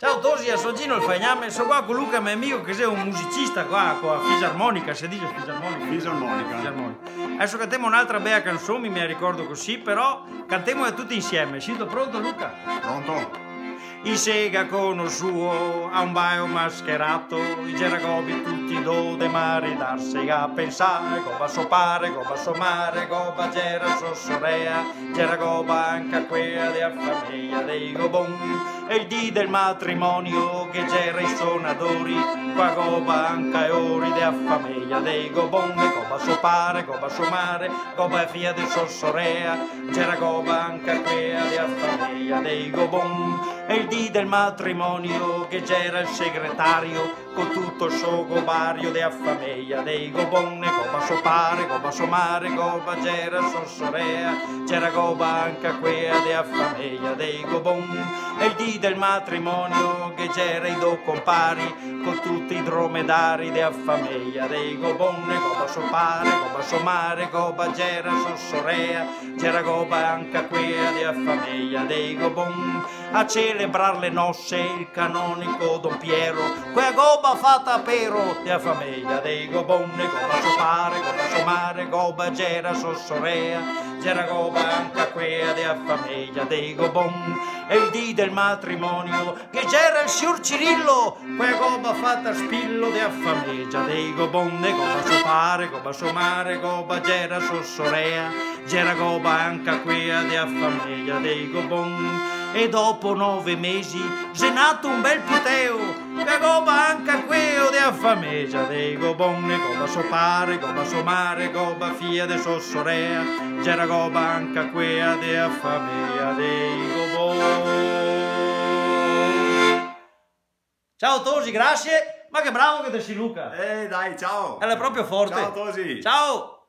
Ciao Tosi, a Sogino il fagname, sono qua con Luca, mio amico, che è un musicista qua con la fisarmonica, si dice fisarmonica? Fisarmonica. Adesso cantiamo un'altra bella canzone, mi ricordo così, però cantiamola tutti insieme. Siete pronto Luca? Pronto? I sega con il suo a un baio mascherato, i geragobi tutti do de mari dar sega a pensare, goba sopare, goba somare, goba gera sossorea, geragoba anche quella de famiglia dei gobon, e il dì del matrimonio che gera i sonadori, qua goba anche ori de famiglia dei gobon, e goba sopare, goba somare, goba fia de sossorea, geragoba anche quella de famiglia dei gobon, e il dì del matrimonio che c'era il segretario con tutto il suo gobario de famiglia dei gobonne, goba sopare, goba somare, goba gera sossorea, c'era goba anche quella de famiglia dei gobon, e il dì del matrimonio che c'era i do compari con tutti i dromedari de famiglia dei gobonne, goba sopare, goba somare, goba gera sossorea, c'era goba anche quella de famiglia dei gobon, a celebrar le nosse il canonico Don Piero, quella goba fatta pero della famiglia dei gobonne, goba sopare, goba somare, goba gera sossorea, c'era goba anche quella della famiglia dei gobon, e il dì del matrimonio che c'era il signor Cirillo, quella goba fatta spillo della famiglia dei gobonne, goba sopare, goba somare, goba gera sossorea, c'era goba anche quella della famiglia dei gobon, e dopo 9 mesi s'è nato un bel puteo, che goba anche quello della famiglia dei gobonne, goba sopare, goba somare, goba fia de sossorea, c'era goba anche quella della famiglia dei gobonne. Ciao Tosi, grazie, ma che bravo che sei Luca! Dai, ciao! È proprio forte! Ciao Tosi! Ciao!